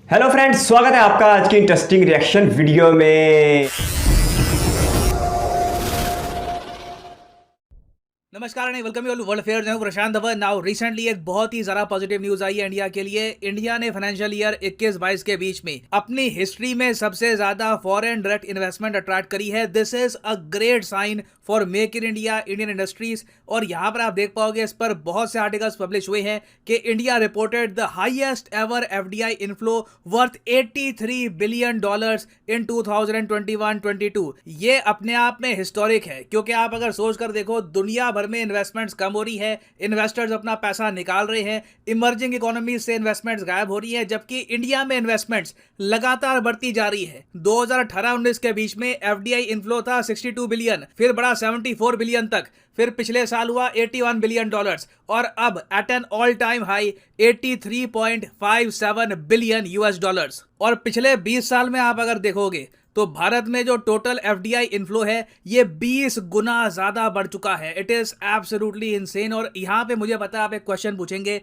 Hello friends, स्वागत है आपका आज की इंटरेस्टिंग रिएक्शन वीडियो में। नमस्कार and welcome you all world affairs. मैं प्रशांत धवन। नाउ रिसेंटली एक बहुत ही ज्यादा पॉजिटिव न्यूज आई है इंडिया के लिए। इंडिया ने फाइनेंशियल ईयर 21-22 के बीच में अपनी हिस्ट्री में सबसे ज्यादा फॉरेन डायरेक्ट इन्वेस्टमेंट अट्रैक्ट करी है। This is a great sign for make in India, Indian industries. और यहाँ पर आप देख पाओगे इस पर बहुत से आर्टिकल्स पब्लिश हुए हैं कि India reported the highest ever FDI inflow worth $83 billion in 2021-22। ये अपने आप में हिस्टोरिक है, क्योंकि आप अगर सोच कर देखो दुनिया भर में इन्वेस्टमेंट्स कम हो रही है, इन्वेस्टर्स अपना पैसा निकाल रहे हैं, इमर्जिंग इकोनॉमीज से इन्वेस्टमेंट्स गायब हो रही है, जबकि इंडिया में इन्वेस्टमेंट्स लगातार बढ़ती जा रही है। 2018-19 के बीच में एफडीआई इनफ्लो था 62 बिलियन, फिर बढ़ा 74 बिलियन तक, फिर पिछले साल हुआ $81 बिलियन और अब at an all time high $83.57 billion. और पिछले 20 साल में आप अगर देखोगे तो भारत में जो टोटल एफडीआई इनफ्लो है ये 20 गुना ज्यादा बढ़ चुका है। It is absolutely insane. और यहाँ पे मुझे पता है आप एक क्वेश्चन पूछेंगे,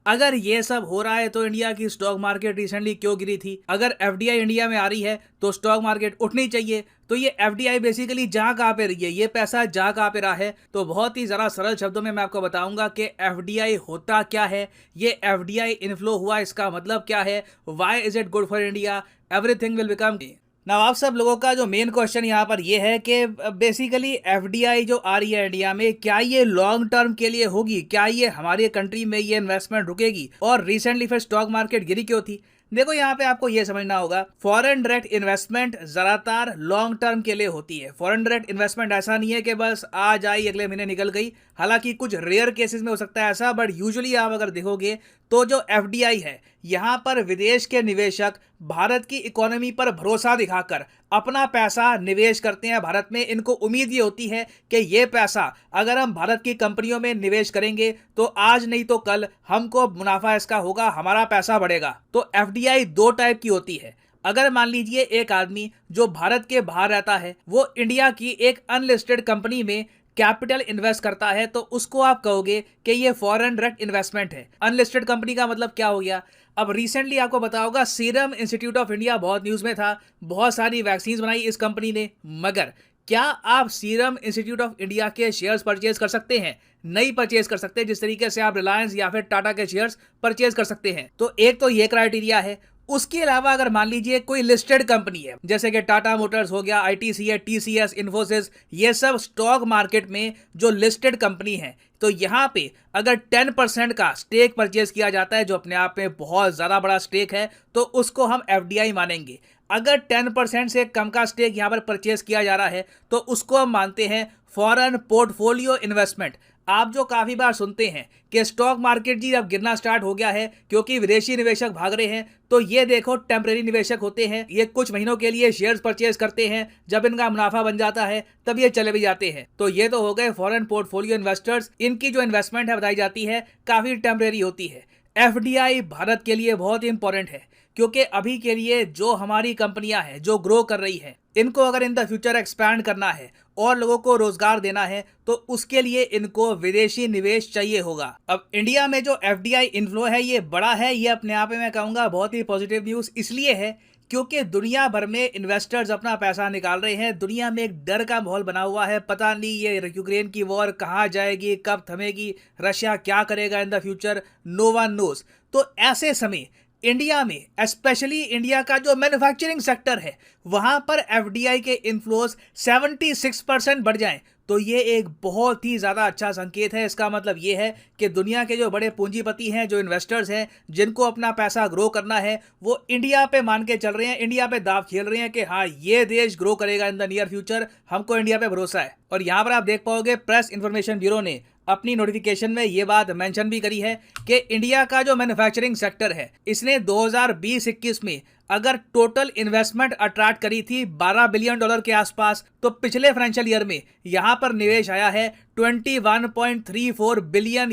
अगर ये सब हो रहा है तो इंडिया की स्टॉक मार्केट रिसेंटली क्यों गिरी थी? अगर एफडीआई इंडिया में आ रही है तो स्टॉक मार्केट उठनी चाहिए। तो ये एफडीआई बेसिकली जा कहाँ पे रही है, ये पैसा जा कहाँ पे रहा है? तो बहुत ही जरा सरल शब्दों में मैं आपको बताऊंगा कि एफडीआई होता क्या है, ये एफडीआई इनफ्लो हुआ इसका मतलब क्या है, why is it good for India, everything will become. ना आप सब लोगों का जो मेन क्वेश्चन यहाँ पर ये है कि बेसिकली एफडीआई जो आ रही है इंडिया में, क्या ये लॉन्ग टर्म के लिए होगी? क्या ये हमारी कंट्री में ये इन्वेस्टमेंट रुकेगी? और रिसेंटली फिर स्टॉक मार्केट गिरी क्यों थी? देखो यहाँ पे आपको ये समझना होगा, फॉरेन डायरेक्ट इन्वेस्टमेंट ज्यादातर लॉन्ग टर्म के लिए होती है। फॉरेन डायरेक्ट इन्वेस्टमेंट ऐसा नहीं है कि बस आज आई अगले महीने निकल गई। हालांकि कुछ रेयर केसेस में हो सकता है ऐसा, बट यूजुअली आप अगर देखोगे तो जो एफडीआई है यहाँ पर विदेश के निवेशक भारत की इकोनॉमी पर भरोसा दिखाकर अपना पैसा निवेश करते हैं भारत में। इनको उम्मीद ये होती है कि ये पैसा अगर हम भारत की कंपनियों में निवेश करेंगे तो आज नहीं तो कल हमको मुनाफा इसका होगा, हमारा पैसा बढ़ेगा। तो एफडीआई दो टाइप की होती है। अगर मान लीजिए एक आदमी जो भारत के बाहर रहता है वो इंडिया की एक अनलिस्टेड कंपनी में कैपिटल इन्वेस्ट करता है, तो उसको आप कहोगे कि ये फॉरेन डायरेक्ट इन्वेस्टमेंट है। अनलिस्टेड कंपनी का मतलब क्या हो गया? अब रिसेंटली आपको पता होगा सीरम इंस्टीट्यूट ऑफ इंडिया बहुत न्यूज में था, बहुत सारी वैक्सीन बनाई इस कंपनी ने, मगर क्या आप सीरम इंस्टीट्यूट ऑफ इंडिया के शेयर्स परचेज कर सकते हैं? नहीं परचेज कर सकते, जिस तरीके से आप रिलायंस या फिर टाटा के शेयर्स परचेज कर सकते हैं। तो एक तो ये क्राइटेरिया है। उसके अलावा अगर मान लीजिए कोई लिस्टेड कंपनी है, जैसे कि टाटा मोटर्स हो गया, आईटीसी है, टीसीएस, इन्फोसिस, ये सब स्टॉक मार्केट में जो लिस्टेड कंपनी है, तो यहाँ पे अगर 10% का स्टेक परचेज किया जाता है, जो अपने आप में बहुत ज्यादा बड़ा स्टेक है, तो उसको हम एफडीआई मानेंगे। अगर 10% से कम का स्टेक यहाँ पर परचेज किया जा रहा है तो उसको हम मानते हैं फॉरेन पोर्टफोलियो इन्वेस्टमेंट। आप जो काफी बार सुनते हैं कि स्टॉक मार्केट जी अब गिरना स्टार्ट हो गया है क्योंकि विदेशी निवेशक भाग रहे हैं, तो ये देखो टेम्परेरी निवेशक होते हैं, ये कुछ महीनों के लिए शेयर्स परचेज करते हैं, जब इनका मुनाफा बन जाता है तब ये चले भी जाते हैं। तो ये तो हो गए फॉरेन पोर्टफोलियो इन्वेस्टर्स, इनकी जो इन्वेस्टमेंट है बताई जाती है काफी टेम्परेरी होती है। एफडीआई भारत के लिए बहुत ही इंपॉर्टेंट है, क्योंकि अभी के लिए जो हमारी कंपनियां हैं जो ग्रो कर रही हैं, इनको अगर इन द फ्यूचर एक्सपैंड करना है और लोगों को रोजगार देना है तो उसके लिए इनको विदेशी निवेश चाहिए होगा। अब इंडिया में जो एफडीआई इनफ्लो है ये बड़ा है, ये अपने आप में मैं कहूंगा बहुत ही पॉजिटिव न्यूज इसलिए है क्योंकि दुनिया भर में इन्वेस्टर्स अपना पैसा निकाल रहे हैं। दुनिया में एक डर का माहौल बना हुआ है, पता नहीं ये यूक्रेन की वॉर कहाँ जाएगी, कब थमेगी, रशिया क्या करेगा in the future, no one knows. तो ऐसे समय इंडिया में, स्पेशली इंडिया का जो मैन्युफैक्चरिंग सेक्टर है, वहां पर एफडीआई के इन्फ्लोज 76% बढ़ जाएं तो ये एक बहुत ही ज्यादा अच्छा संकेत है। इसका मतलब ये है कि दुनिया के जो बड़े पूंजीपति हैं, जो इन्वेस्टर्स हैं, जिनको अपना पैसा ग्रो करना है, वो इंडिया पे मान के चल रहे हैं, इंडिया पे दाव खेल रहे हैं कि हाँ ये देश ग्रो करेगा इन द नियर फ्यूचर, हमको इंडिया पे भरोसा है। और यहाँ पर आप देख पाओगे प्रेस इंफॉर्मेशन ब्यूरो ने अपनी नोटिफिकेशन में ये बात मेंशन भी करी है कि इंडिया का जो मैन्युफैक्चरिंग सेक्टर है इसने 2020-21 में अगर टोटल इन्वेस्टमेंट अट्रैक्ट करी थी $12 बिलियन के आसपास, तो पिछले फाइनेंशियल ईयर में यहां पर निवेश आया है $21.34 बिलियन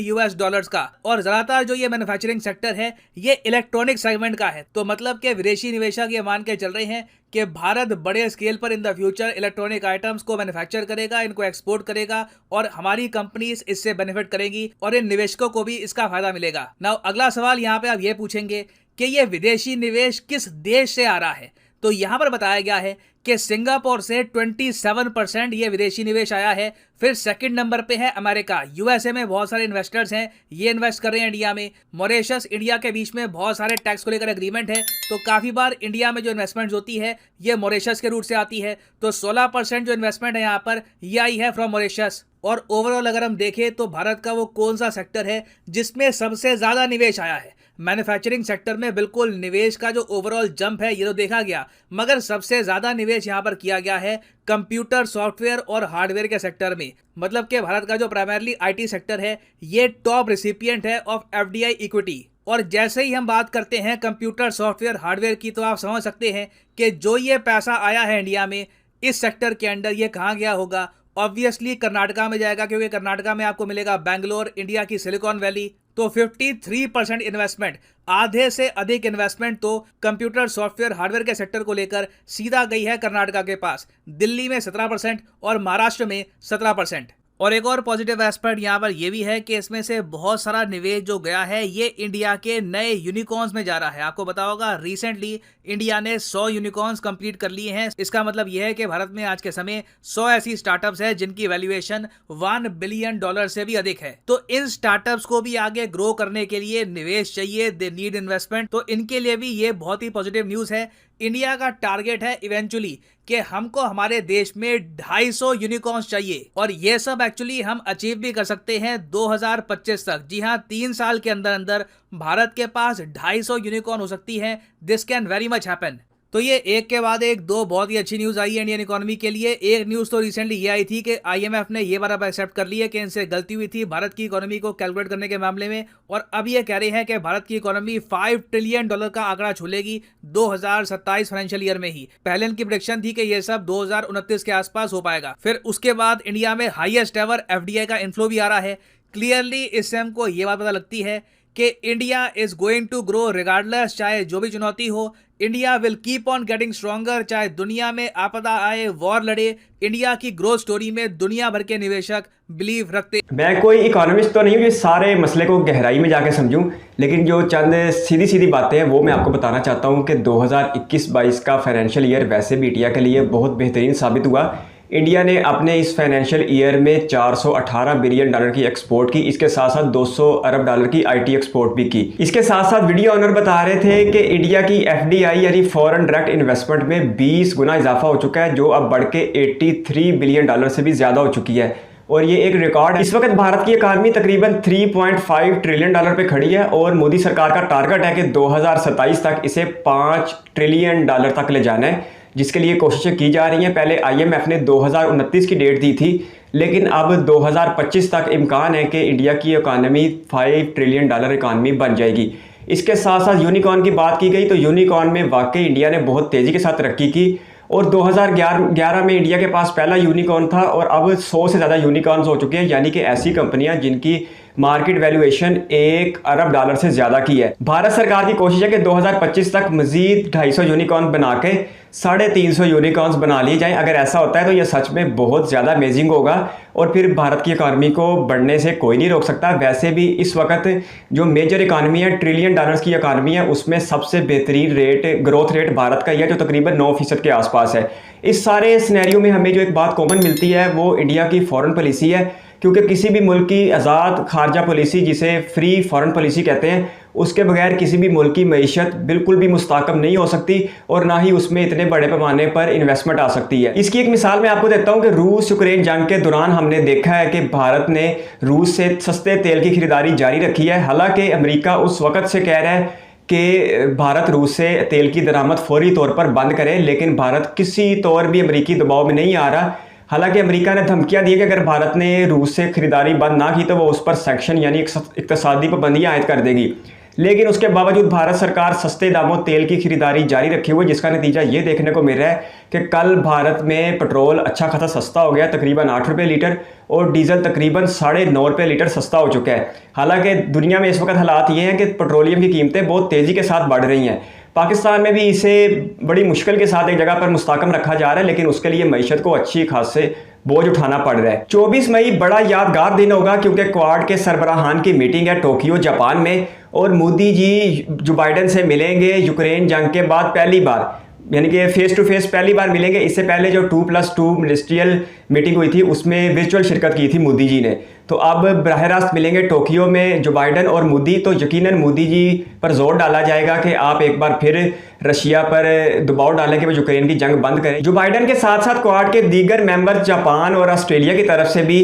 का। और ज्यादातर जो ये मैन्युफैक्चरिंग सेक्टर है ये इलेक्ट्रॉनिक सेगमेंट का है। तो मतलब कि विदेशी निवेशक ये मान के चल रहे हैं कि भारत बड़े स्केल पर इन द फ्यूचर इलेक्ट्रॉनिक आइटम्स को मैन्युफैक्चर करेगा, इनको एक्सपोर्ट करेगा और हमारी कंपनीज इससे बेनिफिट करेंगी और इन निवेशकों को भी इसका फायदा मिलेगा। नाउ अगला सवाल यहाँ पे आप ये पूछेंगे कि ये विदेशी निवेश किस देश से आ रहा है। तो यहां पर बताया गया है कि सिंगापुर से 27% ये विदेशी निवेश आया है। फिर सेकंड नंबर पे है अमेरिका। यूएसए में बहुत सारे इन्वेस्टर्स हैं, ये इन्वेस्ट कर रहे हैं इंडिया में। मॉरिशस, इंडिया के बीच में बहुत सारे टैक्स को लेकर एग्रीमेंट है, तो काफ़ी बार इंडिया में जो इन्वेस्टमेंट होती है ये मॉरिशस के रूट से आती है। तो 16% जो इन्वेस्टमेंट है यहाँ पर ये आई है फ्रॉम मॉरिशस। और ओवरऑल अगर हम देखें तो भारत का वो कौन सा सेक्टर है जिसमें सबसे ज़्यादा निवेश आया है। मैन्युफैक्चरिंग सेक्टर में बिल्कुल निवेश का जो ओवरऑल जंप है ये तो देखा गया, मगर सबसे ज़्यादा निवेश यहाँ पर किया गया है कंप्यूटर, सॉफ्टवेयर और हार्डवेयर के सेक्टर में। मतलब कि भारत का जो प्राइमरली आईटी सेक्टर है ये टॉप रिसिपिएंट है ऑफ एफडीआई इक्विटी। और जैसे ही हम बात करते हैं कंप्यूटर, सॉफ्टवेयर, हार्डवेयर की, तो आप समझ सकते हैं कि जो ये पैसा आया है इंडिया में इस सेक्टर के अंडर, ये कहाँ गया होगा। ऑब्वियसली कर्नाटका में जाएगा, क्योंकि कर्नाटका में आपको मिलेगा बैंगलोर, इंडिया की सिलिकॉन वैली। तो 53% इन्वेस्टमेंट, आधे से अधिक इन्वेस्टमेंट तो कंप्यूटर, सॉफ्टवेयर, हार्डवेयर के सेक्टर को लेकर सीधा गई है कर्नाटका के पास। दिल्ली में 17% और महाराष्ट्र में 17%। और एक और पॉजिटिव एस्पेक्ट यहाँ पर यह भी है कि इसमें से बहुत सारा निवेश जो गया है ये इंडिया के नए यूनिकॉर्न्स में जा रहा है। आपको पता होगा रिसेंटली इंडिया ने 100 यूनिकॉर्न्स कंप्लीट कर लिए हैं। इसका मतलब यह है कि भारत में आज के समय 100 ऐसी स्टार्टअप्स है जिनकी वैल्यूएशन $1 बिलियन से भी अधिक है। तो इन स्टार्टअप्स को भी आगे ग्रो करने के लिए निवेश चाहिए, दे नीड इन्वेस्टमेंट। तो इनके लिए भी ये बहुत ही पॉजिटिव न्यूज है। इंडिया का टारगेट है इवेंचुअली कि हमको हमारे देश में 250 यूनिकॉर्न्स चाहिए, और ये सब एक्चुअली हम अचीव भी कर सकते हैं 2025 तक। जी हाँ, 3 साल के अंदर अंदर भारत के पास 250 यूनिकॉर्न हो सकती है। This can very much happen. तो ये एक के बाद एक दो बहुत ही अच्छी न्यूज़ आई है इंडियन इकोनॉमी के लिए। एक न्यूज़ तो रिसेंटली ये आई थी कि आईएमएफ ने ये बार अब एक्सेप्ट कर लिया कि इनसे गलती हुई थी भारत की इकोनॉमी को कैलकुलेट करने के मामले में, और अब ये कह रहे हैं कि भारत की इकोनॉमी $5 ट्रिलियन का आंकड़ा छूलेगी 2027 फाइनेंशियल ईयर में ही। पहले इनकी प्रेडिक्शन थी कि ये सब 2029 के आसपास हो पाएगा। फिर उसके बाद इंडिया में हाईएस्ट एवर एफडीआई का इन्फ्लो भी आ रहा है। क्लियरली इससे हमको ये बात पता लगती है कि India is going to grow regardless, चाहे जो भी चुनौती हो। India will keep on getting stronger, चाहे दुनिया में आपदा आए, वॉर लड़े। इंडिया की ग्रोथ स्टोरी में दुनिया भर के निवेशक बिलीव रखते। मैं कोई इकोनॉमिस्ट तो नहीं हूँ, ये सारे मसले को गहराई में जाके समझूं, लेकिन जो चंद सीधी सीधी बातें हैं वो मैं आपको बताना चाहता हूँ कि 2021-22 का फाइनेंशियल ईयर वैसे भी इंडिया के लिए बहुत बेहतरीन साबित हुआ। इंडिया ने अपने इस फाइनेंशियल ईयर में $418 बिलियन की एक्सपोर्ट की, इसके साथ साथ $200 अरब की आईटी एक्सपोर्ट भी की। इसके साथ साथ वीडियो ऑनर बता रहे थे कि इंडिया की एफडीआई यानी फॉरेन डायरेक्ट इन्वेस्टमेंट में 20 गुना इजाफा हो चुका है, जो अब बढ़ के $83 बिलियन से भी ज़्यादा हो चुकी है, और ये एक रिकॉर्ड है। इस वक्त भारत की इकानमी तकरीबन $3.5 ट्रिलियन पे खड़ी है, और मोदी सरकार का टारगेट है कि 2027 तक इसे $5 ट्रिलियन तक ले जाना है, जिसके लिए कोशिशें की जा रही हैं। पहले आईएमएफ ने 2029 की डेट दी थी, लेकिन अब 2025 तक इम्कान है कि इंडिया की इकानमी $5 ट्रिलियन इकानमी बन जाएगी। इसके साथ साथ यूनिकॉर्न की बात की गई तो यूनिकॉर्न में वाकई इंडिया ने बहुत तेज़ी के साथ तरक्की की, और 2011 में इंडिया के पास पहला यूनिकॉर्न था, और अब 100 से ज़्यादा यूनिकॉर्न्स हो चुके हैं, यानी कि ऐसी कंपनियां जिनकी मार्केट वैल्यूएशन $1 अरब से ज़्यादा की है। भारत सरकार की कोशिश है कि 2025 तक मजीद 250 यूनिकॉर्न बना के 350 यूनिकॉर्न्स बना लिए जाएं। अगर ऐसा होता है तो यह सच में बहुत ज़्यादा अमेजिंग होगा, और फिर भारत की इकानमी को बढ़ने से कोई नहीं रोक सकता। वैसे भी इस वक्त जो मेजर इकानमी है, $1 ट्रिलियन की इकानमी है, उसमें सबसे बेहतरीन ग्रोथ रेट भारत का ही है, जो तकरीबन 9% के आसपास है। इस सारे सिनेरियो में हमें जो एक बात कॉमन मिलती है वो इंडिया की फॉरेन पॉलिसी है, क्योंकि किसी भी मुल्क की आज़ाद खारजा पॉलिसी, जिसे फ्री फॉरेन पॉलिसी कहते हैं, उसके बगैर किसी भी मुल्क की मईशत बिल्कुल भी मुस्तकम नहीं हो सकती, और ना ही उसमें इतने बड़े पैमाने पर इन्वेस्टमेंट आ सकती है। इसकी एक मिसाल मैं आपको देता हूं कि रूस यूक्रेन जंग के दौरान हमने देखा है कि भारत ने रूस से सस्ते तेल की खरीदारी जारी रखी है। हालांकि अमेरिका उस वक्त से कह रहा है कि भारत रूस से तेल की दरामद फौरी तौर पर बंद करे, लेकिन भारत किसी तौर भी अमेरिकी दबाव में नहीं आ रहा। हालांकि अमेरिका ने धमकियां दी कि अगर भारत ने रूस से खरीदारी बंद ना की तो वो उस पर सेक्शन यानी इक्तसादी पाबंदियां आयद कर देगी, लेकिन उसके बावजूद भारत सरकार सस्ते दामों तेल की खरीदारी जारी रखे हुए, जिसका नतीजा ये देखने को मिल रहा है कि कल भारत में पेट्रोल अच्छा खासा सस्ता हो गया, तकरीबन ₹8 लीटर, और डीजल तकरीबन ₹9.5 लीटर सस्ता हो चुका है। हालांकि दुनिया में इस वक्त हालात ये हैं कि पेट्रोलियम की कीमतें बहुत तेज़ी के साथ बढ़ रही हैं। पाकिस्तान में भी इसे बड़ी मुश्किल के साथ एक जगह पर मुस्तकम रखा जा रहा है, लेकिन उसके लिए मईशत को अच्छी खासे बोझ उठाना पड़ रहा है। 24 मई बड़ा यादगार दिन होगा क्योंकि क्वाड के सरबराहान की मीटिंग है टोक्यो जापान में, और मोदी जी जो बाइडेन से मिलेंगे यूक्रेन जंग के बाद पहली बार, यानी कि फेस टू फेस पहली बार मिलेंगे। इससे पहले जो 2+2 मिनिस्ट्रियल मीटिंग हुई थी उसमें वर्चुअल शिरकत की थी मोदी जी ने। तो अब बराह रास्त मिलेंगे टोक्यो में जो बाइडेन और मोदी, तो यकीनन मोदी जी पर जोर डाला जाएगा कि आप एक बार फिर रशिया पर दबाव डालें कि वो यूक्रेन की जंग बंद करें। जो बाइडेन के साथ साथ क्वाड के दीगर मेंबर जापान और ऑस्ट्रेलिया की तरफ से भी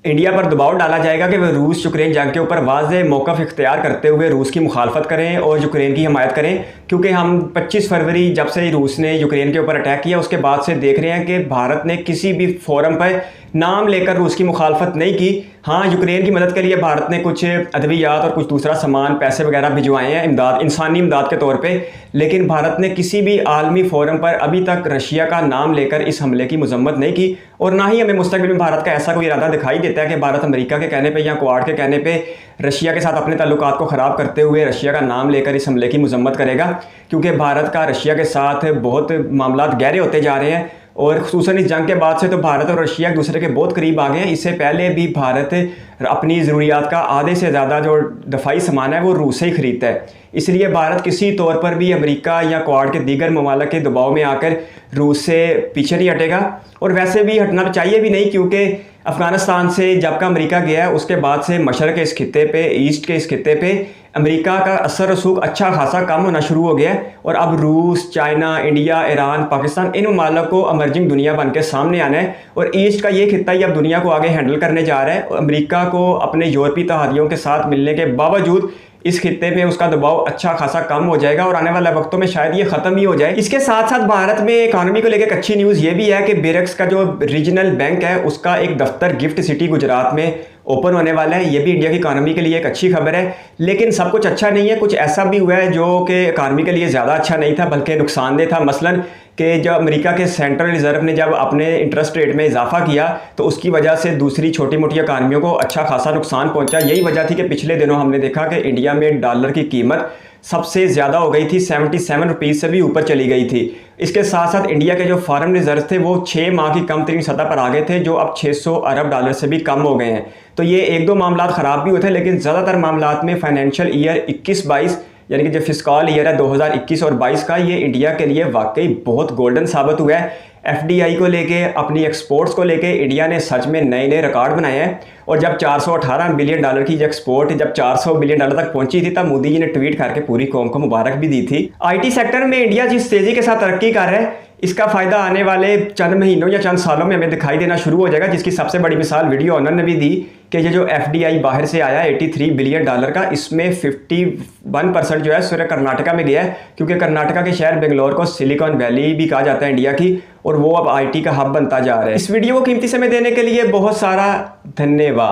इंडिया पर दबाव डाला जाएगा कि वह रूस यूक्रेन जंग के ऊपर वाज़ेह मौक़िफ़ इख्तियार करते हुए रूस की मुखालफत करें और यूक्रेन की हिमायत करें। क्योंकि हम 25 फरवरी जब से रूस ने यूक्रेन के ऊपर अटैक किया उसके बाद से देख रहे हैं कि भारत ने किसी भी फोरम पर नाम लेकर रूस की मुखालफत नहीं की। हाँ, यूक्रेन की मदद के लिए भारत ने कुछ अद्वियात और कुछ दूसरा सामान, पैसे वगैरह भिजवाए हैं इमदाद, इंसानी इमदाद के तौर पे, लेकिन भारत ने किसी भी आलमी फोरम पर अभी तक रशिया का नाम लेकर इस हमले की मजम्मत नहीं की। और ना ही हमें मुस्तकबिल में भारत का ऐसा कोई इरादा दिखाई देता है कि भारत अमेरिका के कहने पे या क्वाड के कहने पे रशिया के साथ अपने ताल्लुकात को ख़राब करते हुए रशिया का नाम लेकर इस हमले की मजम्मत करेगा। क्योंकि भारत का रशिया के साथ बहुत मामला गहरे होते जा रहे हैं, और खुसूसन इस जंग के बाद से तो भारत और रशिया एक दूसरे के बहुत करीब आ गए हैं। इससे पहले भी भारत अपनी ज़रूरियात का आधे से ज़्यादा जो दफाई सामान है वो रूस से ही ख़रीदता है। इसलिए भारत किसी तौर पर भी अमेरिका या क्वाड के दीगर ममालिक के दबाव में आकर रूस से पीछे नहीं हटेगा, और वैसे भी हटना चाहिए भी नहीं, क्योंकि अफ़गानिस्तान से जब का अमेरिका गया है उसके बाद से मशरक़ के इस खित्ते पे, ईस्ट के इस खित्ते पे अमेरिका का असर रसूख अच्छा खासा कम होना शुरू हो गया है। और अब रूस, चाइना, इंडिया, ईरान, पाकिस्तान, इन ममालिक को अमर्जिंग दुनिया बन के सामने आना है, और ईस्ट का ये खित्ता ही अब दुनिया को आगे हैंडल करने जा रहा है। अमेरिका को अपने यूरोपीय तहादियों के साथ मिलने के बावजूद इस खित्ते पे उसका दबाव अच्छा खासा कम हो जाएगा, और आने वाले वक्तों में शायद ये ख़त्म ही हो जाए। इसके साथ साथ भारत में इकानमी को लेकर एक अच्छी न्यूज़ ये भी है कि ब्रिक्स का जो रीजनल बैंक है उसका एक दफ्तर गिफ्ट सिटी गुजरात में ओपन होने वाला है। ये भी इंडिया की इकानमी के लिए एक अच्छी खबर है। लेकिन सब कुछ अच्छा नहीं है, कुछ ऐसा भी हुआ है जो कि इकानमी के लिए ज़्यादा अच्छा नहीं था बल्कि नुकसानदेह था। मसलन कि जब अमेरिका के सेंट्रल रिजर्व ने जब अपने इंटरेस्ट रेट में इजाफा किया तो उसकी वजह से दूसरी छोटी मोटी इकानमियों को अच्छा खासा नुकसान पहुंचा। यही वजह थी कि पिछले दिनों हमने देखा कि इंडिया में डॉलर की कीमत सबसे ज़्यादा हो गई थी, 77 रुपीज़ से भी ऊपर चली गई थी। इसके साथ साथ इंडिया के जो फॉरेन रिजर्व थे वो 6 माह की कम तरीन सतह पर आ गए थे, जो अब 600 अरब डॉलर से भी कम हो गए हैं। तो ये एक दो मामला ख़राब भी हुए थे, लेकिन ज़्यादातर मामला में फाइनेंशियल ईयर 21-22 यानी कि जो फिस्कल ईयर है 2021 और 22 का, ये इंडिया के लिए वाकई बहुत गोल्डन साबित हुआ है। FDI को लेके, अपनी एक्सपोर्ट्स को लेके इंडिया ने सच में नए नए रिकॉर्ड बनाए हैं। और जब 418 बिलियन डॉलर की एक्सपोर्ट जब 400 बिलियन डॉलर तक पहुंची थी तब मोदी जी ने ट्वीट करके पूरी कौम को मुबारक भी दी थी। IT सेक्टर में इंडिया जिस तेज़ी के साथ तरक्की कर रहा है इसका फ़ायदा आने वाले चंद महीनों या चंद सालों में हमें दिखाई देना शुरू हो जाएगा, जिसकी सबसे बड़ी मिसाल वीडियो ऑनर ने भी दी कि ये जो FDI बाहर से आया 83 बिलियन डॉलर का, इसमें 51% जो है सिर्फ कर्नाटका में गया है, क्योंकि कर्नाटका के शहर बेंगलोर को सिलिकॉन वैली भी कहा जाता है इंडिया की, और वो अब IT का हब बनता जा रहा है। इस वीडियो को कीमती समय देने के लिए बहुत सारा धन्यवाद।